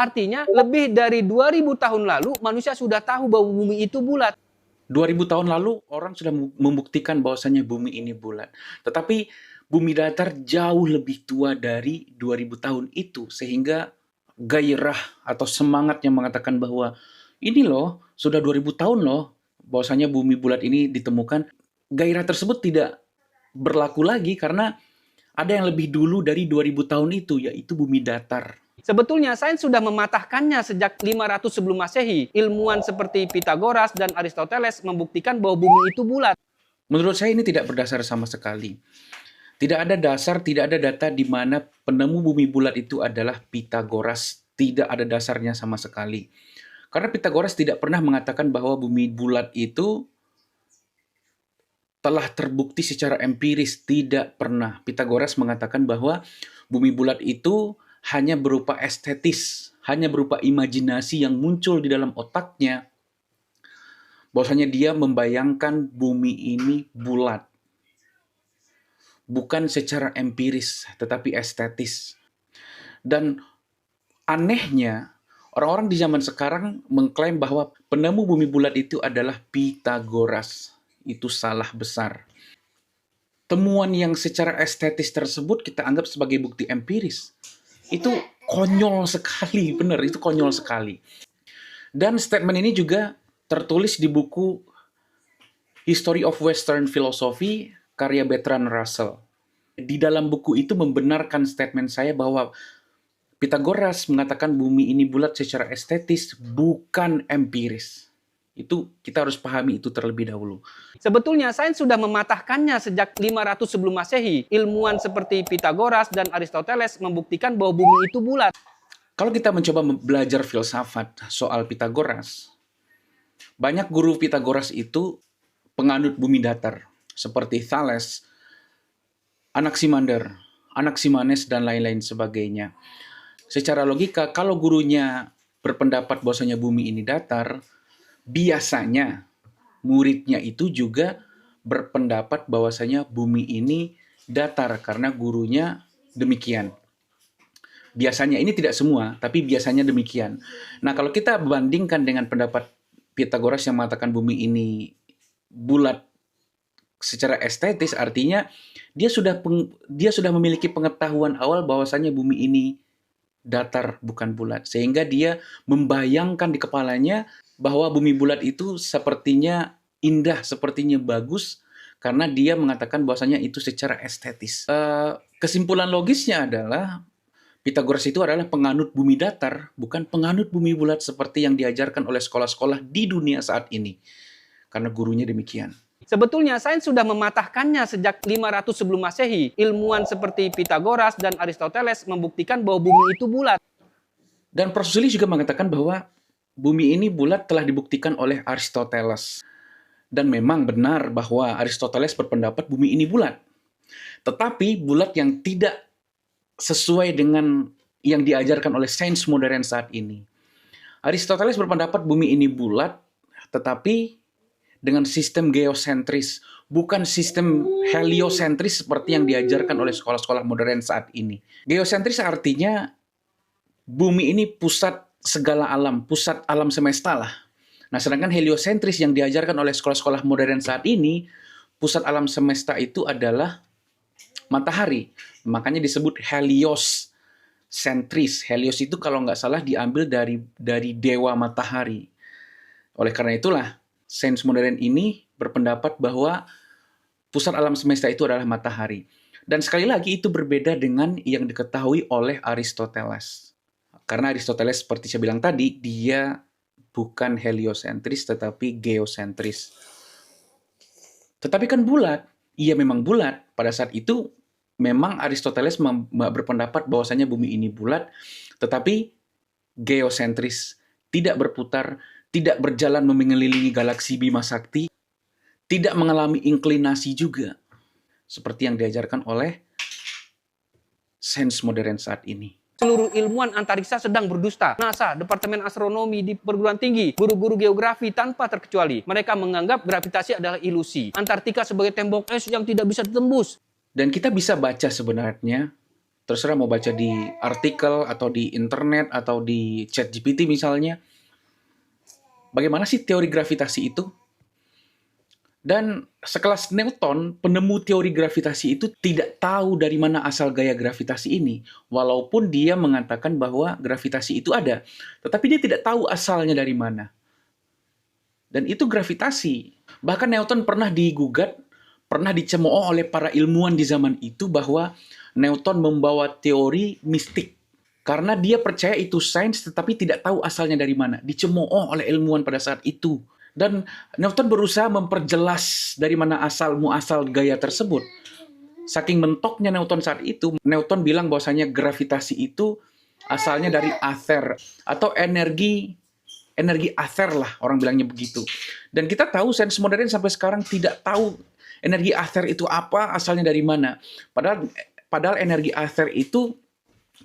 Artinya, lebih dari 2000 tahun lalu, manusia sudah tahu bahwa bumi itu bulat. 2000 tahun lalu orang sudah membuktikan bahwasannya bumi ini bulat. Tetapi bumi datar jauh lebih tua dari 2000 tahun itu, sehingga gairah atau semangat yang mengatakan bahwa ini loh, sudah 2000 tahun loh bahwasanya bumi bulat ini ditemukan. Gairah tersebut tidak berlaku lagi karena ada yang lebih dulu dari 2000 tahun itu, yaitu bumi datar. Sebetulnya sains sudah mematahkannya sejak 500 sebelum Masehi. Ilmuwan seperti Pythagoras dan Aristoteles membuktikan bahwa bumi itu bulat. Menurut saya ini tidak berdasar sama sekali. Tidak ada dasar, tidak ada data di mana penemu bumi bulat itu adalah Pythagoras. Tidak ada dasarnya sama sekali. Karena Pythagoras tidak pernah mengatakan bahwa bumi bulat itu telah terbukti secara empiris. Tidak pernah. Pythagoras mengatakan bahwa bumi bulat itu hanya berupa estetis, hanya berupa imajinasi yang muncul di dalam otaknya. Bahwasanya dia membayangkan bumi ini bulat. Bukan secara empiris, tetapi estetis. Dan anehnya, orang-orang di zaman sekarang mengklaim bahwa penemu bumi bulat itu adalah Pythagoras. Itu salah besar. Temuan yang secara estetis tersebut kita anggap sebagai bukti empiris. Itu konyol sekali, benar, itu konyol sekali. Dan statement ini juga tertulis di buku History of Western Philosophy, karya Bertrand Russell. Di dalam buku itu membenarkan statement saya bahwa Pythagoras mengatakan bumi ini bulat secara estetis, bukan empiris. Itu kita harus pahami itu terlebih dahulu. Sebetulnya sains sudah mematahkannya sejak 500 sebelum Masehi. Ilmuwan seperti Pythagoras dan Aristoteles membuktikan bahwa bumi itu bulat. Kalau kita mencoba belajar filsafat soal Pythagoras, banyak guru Pythagoras itu penganut bumi datar, seperti Thales, Anaximander, Anaximenes, dan lain-lain sebagainya. Secara logika, kalau gurunya berpendapat bahwasanya bumi ini datar, biasanya muridnya itu juga berpendapat bahwasanya bumi ini datar karena gurunya demikian. Biasanya, ini tidak semua, tapi biasanya demikian. Nah, kalau kita bandingkan dengan pendapat Pythagoras yang mengatakan bumi ini bulat secara estetis, artinya dia sudah memiliki pengetahuan awal bahwasanya bumi ini datar bukan bulat, sehingga dia membayangkan di kepalanya bahwa bumi bulat itu sepertinya indah, sepertinya bagus, karena dia mengatakan bahwasanya itu secara estetis. Kesimpulan logisnya adalah Pythagoras itu adalah penganut bumi datar, bukan penganut bumi bulat seperti yang diajarkan oleh sekolah-sekolah di dunia saat ini, karena gurunya demikian. Sebetulnya sains sudah mematahkannya sejak 500 sebelum Masehi. Ilmuwan seperti Pythagoras dan Aristoteles membuktikan bahwa bumi itu bulat. Dan Prof. Zulis juga mengatakan bahwa bumi ini bulat telah dibuktikan oleh Aristoteles. Dan memang benar bahwa Aristoteles berpendapat bumi ini bulat. Tetapi bulat yang tidak sesuai dengan yang diajarkan oleh sains modern saat ini. Aristoteles berpendapat bumi ini bulat, tetapi dengan sistem geosentris, bukan sistem heliosentris seperti yang diajarkan oleh sekolah-sekolah modern saat ini. Geosentris artinya bumi ini pusat segala alam, pusat alam semesta lah. Nah, sedangkan heliosentris yang diajarkan oleh sekolah-sekolah modern saat ini, pusat alam semesta itu adalah matahari. Makanya disebut heliosentris. Helios itu kalau nggak salah diambil dari dewa matahari. Oleh karena itulah, sains modern ini berpendapat bahwa pusat alam semesta itu adalah matahari. Dan sekali lagi itu berbeda dengan yang diketahui oleh Aristoteles. Karena Aristoteles seperti saya bilang tadi, dia bukan heliosentris tetapi geosentris. Tetapi kan bulat. Iya memang bulat. Pada saat itu memang Aristoteles berpendapat bahwasanya bumi ini bulat, tetapi geosentris, tidak berputar, tidak berjalan mengelilingi galaksi Bima Sakti, tidak mengalami inklinasi juga, seperti yang diajarkan oleh sains modern saat ini. Seluruh ilmuwan antariksa sedang berdusta. NASA, Departemen Astronomi di perguruan tinggi, guru-guru geografi tanpa terkecuali. Mereka menganggap gravitasi adalah ilusi. Antartika sebagai tembok es yang tidak bisa ditembus. Dan kita bisa baca sebenarnya terserah mau baca di artikel atau di internet atau di ChatGPT misalnya, bagaimana sih teori gravitasi itu? Dan sekelas Newton, penemu teori gravitasi itu tidak tahu dari mana asal gaya gravitasi ini. Walaupun dia mengatakan bahwa gravitasi itu ada, tetapi dia tidak tahu asalnya dari mana. Dan itu gravitasi. Bahkan Newton pernah digugat, pernah dicemooh oleh para ilmuwan di zaman itu bahwa Newton membawa teori mistik. Karena dia percaya itu sains tetapi tidak tahu asalnya dari mana. Dicemooh oleh ilmuwan pada saat itu. Dan Newton berusaha memperjelas dari mana asal gaya tersebut. Saking mentoknya Newton saat itu, Newton bilang bahwasanya gravitasi itu asalnya dari ether atau energi ether lah, orang bilangnya begitu. Dan kita tahu sains modern sampai sekarang tidak tahu energi ether itu apa, asalnya dari mana. Padahal energi ether itu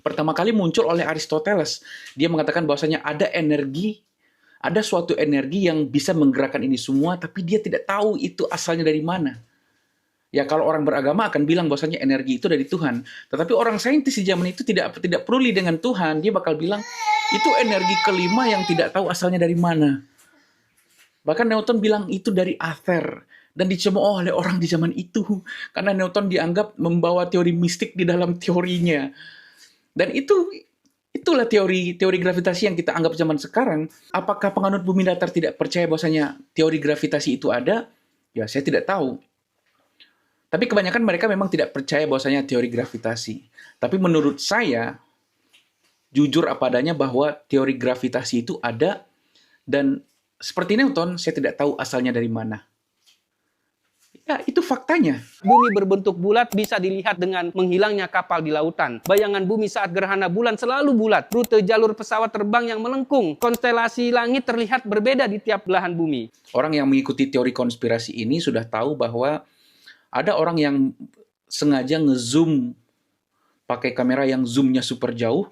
pertama kali muncul oleh Aristoteles. Dia mengatakan bahwasanya ada suatu energi yang bisa menggerakkan ini semua, tapi dia tidak tahu itu asalnya dari mana. Ya kalau orang beragama akan bilang bahwasanya energi itu dari Tuhan. Tetapi orang saintis di zaman itu tidak peduli dengan Tuhan. Dia bakal bilang, itu energi kelima yang tidak tahu asalnya dari mana. Bahkan Newton bilang itu dari ether. Dan dicemooh oleh orang di zaman itu. Karena Newton dianggap membawa teori mistik di dalam teorinya. Dan itulah teori gravitasi yang kita anggap zaman sekarang. Apakah penganut bumi datar tidak percaya bahwasanya teori gravitasi itu ada? Ya, saya tidak tahu. Tapi kebanyakan mereka memang tidak percaya bahwasanya teori gravitasi. Tapi menurut saya, jujur apa adanya bahwa teori gravitasi itu ada, dan seperti Newton, saya tidak tahu asalnya dari mana. Ya, itu faktanya. Bumi berbentuk bulat bisa dilihat dengan menghilangnya kapal di lautan. Bayangan bumi saat gerhana bulan selalu bulat. Rute jalur pesawat terbang yang melengkung. Konstelasi langit terlihat berbeda di tiap belahan bumi. Orang yang mengikuti teori konspirasi ini sudah tahu bahwa ada orang yang sengaja ngezoom pakai kamera yang zoomnya super jauh,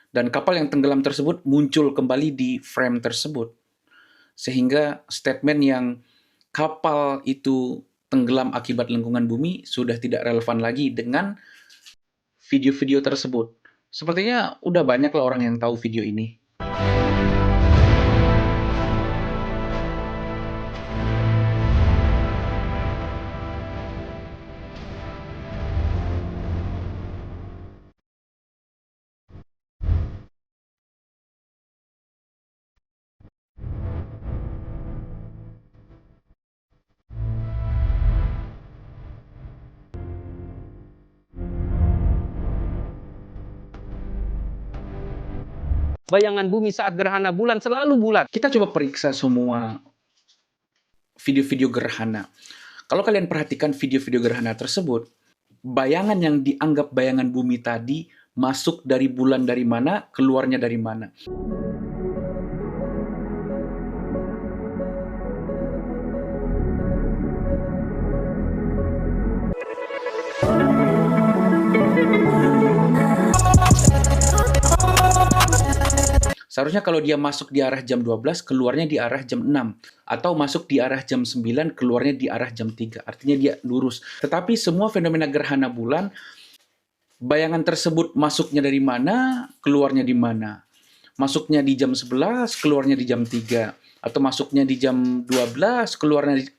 dan kapal yang tenggelam tersebut muncul kembali di frame tersebut. Sehingga statement yang kapal itu tenggelam akibat lengkungan bumi sudah tidak relevan lagi dengan video-video tersebut. Sepertinya udah banyak lah orang yang tahu video ini. Bayangan bumi saat gerhana bulan selalu bulat. Kita coba periksa semua video-video gerhana. Kalau kalian perhatikan video-video gerhana tersebut, bayangan yang dianggap bayangan bumi tadi masuk dari bulan dari mana, keluarnya dari mana. Seharusnya kalau dia masuk di arah jam 12, keluarnya di arah jam 6. Atau masuk di arah jam 9, keluarnya di arah jam 3. Artinya dia lurus. Tetapi semua fenomena gerhana bulan, bayangan tersebut masuknya dari mana, keluarnya di mana. Masuknya di jam 11, keluarnya di jam 3. Atau masuknya di jam 12,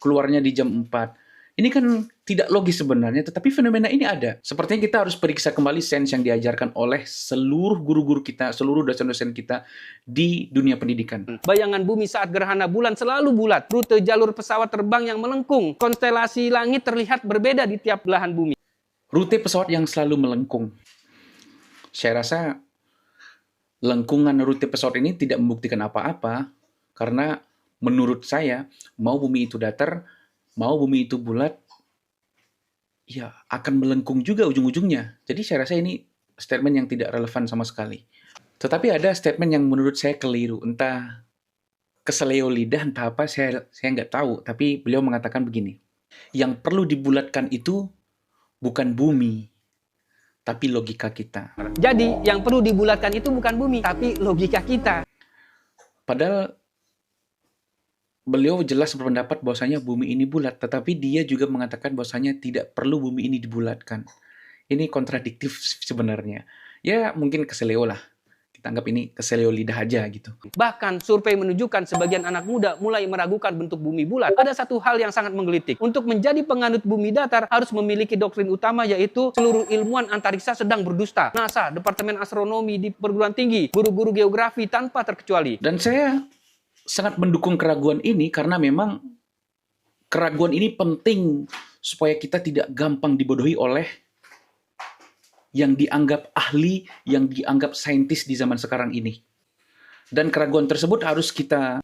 keluarnya di jam 4. Ini kan tidak logis sebenarnya, tetapi fenomena ini ada. Sepertinya kita harus periksa kembali sains yang diajarkan oleh seluruh guru-guru kita, seluruh dosen-dosen kita di dunia pendidikan. Bayangan bumi saat gerhana bulan selalu bulat. Rute jalur pesawat terbang yang melengkung. Konstelasi langit terlihat berbeda di tiap belahan bumi. Rute pesawat yang selalu melengkung. Saya rasa lengkungan rute pesawat ini tidak membuktikan apa-apa, karena menurut saya, mau bumi itu datar, mau bumi itu bulat, ya akan melengkung juga ujung-ujungnya. Jadi saya rasa ini statement yang tidak relevan sama sekali. Tetapi ada statement yang menurut saya keliru. Entah keseleo lidah, entah apa, saya nggak tahu. Tapi beliau mengatakan begini, yang perlu dibulatkan itu bukan bumi, tapi logika kita. Jadi, yang perlu dibulatkan itu bukan bumi, tapi logika kita. Padahal beliau jelas berpendapat bahwasanya bumi ini bulat, tetapi dia juga mengatakan bahwasanya tidak perlu bumi ini dibulatkan. Ini kontradiktif sebenarnya. Ya mungkin keseleo lah. Kita anggap ini keseleo lidah aja gitu. Bahkan survei menunjukkan sebagian anak muda mulai meragukan bentuk bumi bulat. Ada satu hal yang sangat menggelitik. Untuk menjadi penganut bumi datar harus memiliki doktrin utama, yaitu seluruh ilmuwan antariksa sedang berdusta. NASA, Departemen Astronomi di perguruan tinggi, guru-guru geografi tanpa terkecuali. Dan saya sangat mendukung keraguan ini karena memang keraguan ini penting supaya kita tidak gampang dibodohi oleh yang dianggap ahli, yang dianggap saintis di zaman sekarang ini. Dan keraguan tersebut harus kita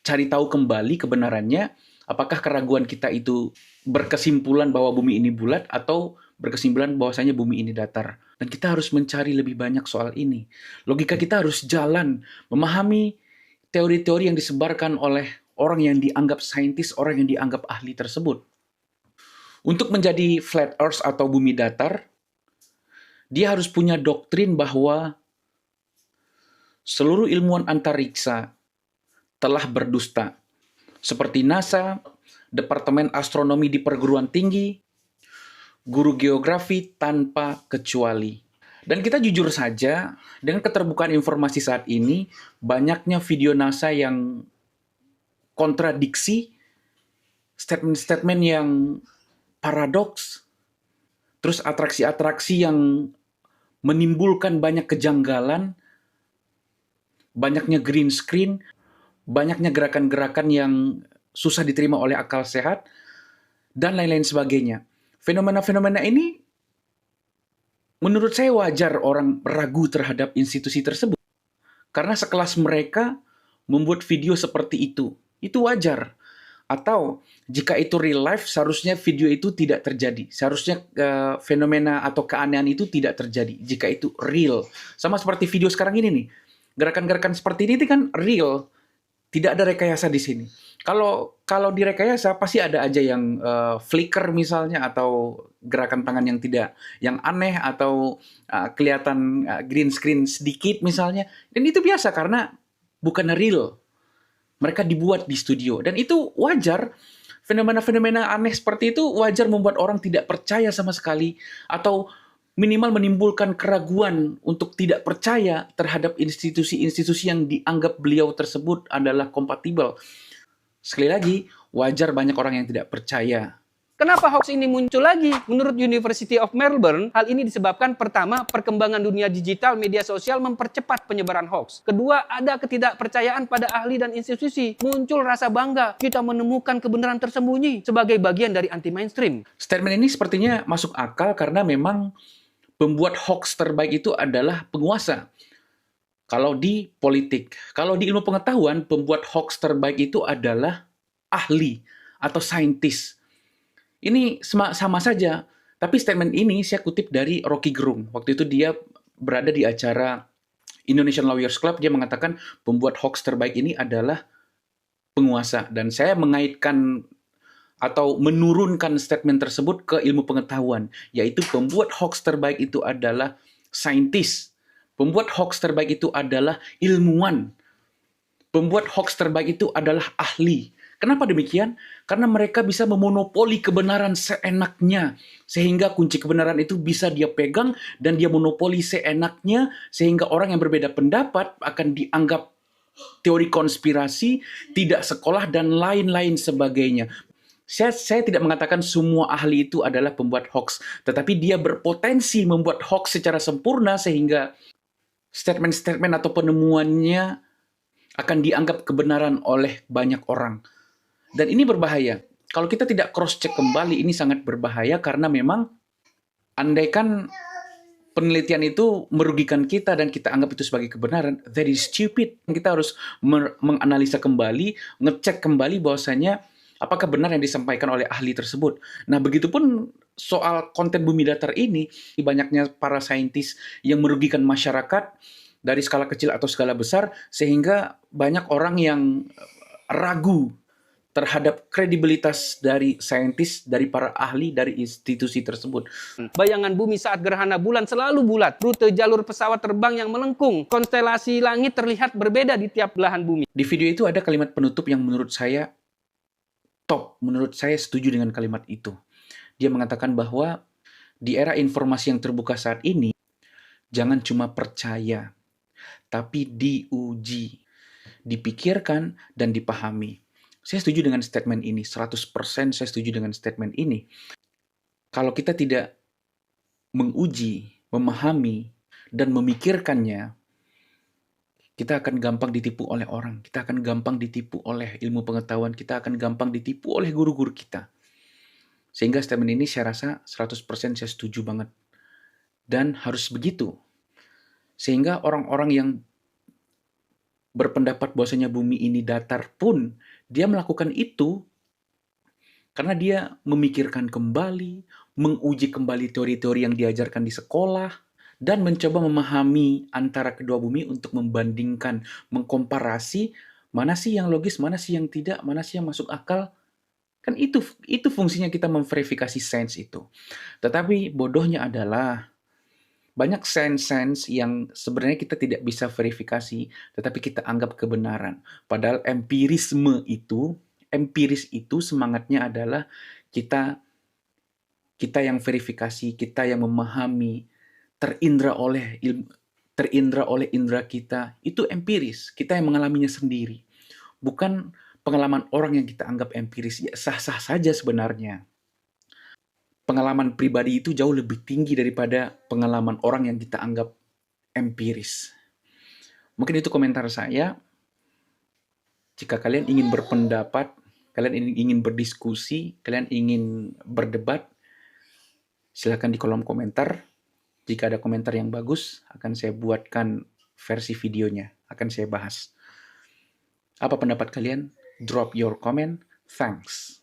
cari tahu kembali kebenarannya, apakah keraguan kita itu berkesimpulan bahwa bumi ini bulat atau berkesimpulan bahwasanya bumi ini datar. Dan kita harus mencari lebih banyak soal ini. Logika kita harus jalan, memahami teori-teori yang disebarkan oleh orang yang dianggap saintis, orang yang dianggap ahli tersebut. Untuk menjadi flat earth atau bumi datar, dia harus punya doktrin bahwa seluruh ilmuwan antariksa telah berdusta. Seperti NASA, Departemen Astronomi di perguruan tinggi, guru geografi tanpa kecuali. Dan kita jujur saja, dengan keterbukaan informasi saat ini, banyaknya video NASA yang kontradiksi, statement-statement yang paradoks, terus atraksi-atraksi yang menimbulkan banyak kejanggalan, banyaknya green screen, banyaknya gerakan-gerakan yang susah diterima oleh akal sehat, dan lain-lain sebagainya. Fenomena-fenomena ini menurut saya wajar orang ragu terhadap institusi tersebut. Karena sekelas mereka membuat video seperti itu wajar. Atau jika itu real life, seharusnya video itu tidak terjadi. Seharusnya fenomena atau keanehan itu tidak terjadi jika itu real. Sama seperti video sekarang ini nih. Gerakan-gerakan seperti ini kan real. Tidak ada rekayasa di sini. Kalau direkayasa pasti ada aja yang flicker misalnya, atau gerakan tangan yang aneh, atau kelihatan green screen sedikit misalnya. Dan itu biasa karena bukan real. Mereka dibuat di studio. Dan itu wajar. Fenomena-fenomena aneh seperti itu wajar membuat orang tidak percaya sama sekali. Atau minimal menimbulkan keraguan untuk tidak percaya terhadap institusi-institusi yang dianggap beliau tersebut adalah kompatibel. Sekali lagi, wajar banyak orang yang tidak percaya. Kenapa hoax ini muncul lagi? Menurut University of Melbourne, hal ini disebabkan pertama, perkembangan dunia digital media sosial mempercepat penyebaran hoax. Kedua, ada ketidakpercayaan pada ahli dan institusi. Muncul rasa bangga kita menemukan kebenaran tersembunyi sebagai bagian dari anti-mainstream. Statement ini sepertinya masuk akal karena memang pembuat hoax terbaik itu adalah penguasa. Kalau di politik, kalau di ilmu pengetahuan, pembuat hoax terbaik itu adalah ahli atau saintis. Ini sama saja, tapi statement ini saya kutip dari Rocky Gerung. Waktu itu dia berada di acara Indonesian Lawyers Club, dia mengatakan pembuat hoax terbaik ini adalah penguasa. Dan saya mengaitkan atau menurunkan statement tersebut ke ilmu pengetahuan, yaitu pembuat hoax terbaik itu adalah saintis. Pembuat hoax terbaik itu adalah ilmuwan. Pembuat hoax terbaik itu adalah ahli. Kenapa demikian? Karena mereka bisa memonopoli kebenaran seenaknya, sehingga kunci kebenaran itu bisa dia pegang dan dia monopoli seenaknya, sehingga orang yang berbeda pendapat akan dianggap teori konspirasi, tidak sekolah, dan lain-lain sebagainya. Saya tidak mengatakan semua ahli itu adalah pembuat hoax, tetapi dia berpotensi membuat hoax secara sempurna sehingga statement-statement atau penemuannya akan dianggap kebenaran oleh banyak orang. Dan ini berbahaya. Kalau kita tidak cross-check kembali, ini sangat berbahaya karena memang andaikan penelitian itu merugikan kita dan kita anggap itu sebagai kebenaran, that is stupid. Kita harus menganalisa kembali, ngecek kembali bahwasanya apakah benar yang disampaikan oleh ahli tersebut. Nah, begitupun soal konten bumi datar ini, banyaknya para saintis yang merugikan masyarakat dari skala kecil atau skala besar, sehingga banyak orang yang ragu terhadap kredibilitas dari saintis, dari para ahli, dari institusi tersebut. Bayangan bumi saat gerhana bulan selalu bulat. Rute jalur pesawat terbang yang melengkung. Konstelasi langit terlihat berbeda di tiap belahan bumi. Di video itu ada kalimat penutup yang menurut saya top. Menurut saya setuju dengan kalimat itu. Dia mengatakan bahwa Di era informasi yang terbuka saat ini, jangan cuma percaya, tapi diuji, dipikirkan, dan dipahami. Saya setuju dengan statement ini, 100% saya setuju dengan statement ini. Kalau kita tidak menguji, memahami, dan memikirkannya, kita akan gampang ditipu oleh orang, kita akan gampang ditipu oleh ilmu pengetahuan, kita akan gampang ditipu oleh guru-guru kita. Sehingga statement ini saya rasa 100% saya setuju banget. Dan harus begitu. Sehingga orang-orang yang berpendapat bahwasanya bumi ini datar pun, dia melakukan itu karena dia memikirkan kembali, menguji kembali teori-teori yang diajarkan di sekolah, dan mencoba memahami antara kedua bumi untuk membandingkan, mengkomparasi mana sih yang logis, mana sih yang tidak, mana sih yang masuk akal. Kan itu fungsinya kita memverifikasi sains itu. Tetapi bodohnya adalah banyak sains-sains yang sebenarnya kita tidak bisa verifikasi, tetapi kita anggap kebenaran. Padahal empiris itu semangatnya adalah kita yang verifikasi, kita yang memahami, terindra oleh indera kita, itu empiris. Kita yang mengalaminya sendiri. Bukan pengalaman orang yang kita anggap empiris. Ya, sah-sah saja sebenarnya. Pengalaman pribadi itu jauh lebih tinggi daripada pengalaman orang yang kita anggap empiris. Mungkin itu komentar saya. Jika kalian ingin berpendapat, kalian ingin berdiskusi, kalian ingin berdebat, silakan di kolom komentar. Jika ada komentar yang bagus, akan saya buatkan versi videonya, akan saya bahas. Apa pendapat kalian? Drop your comment. Thanks.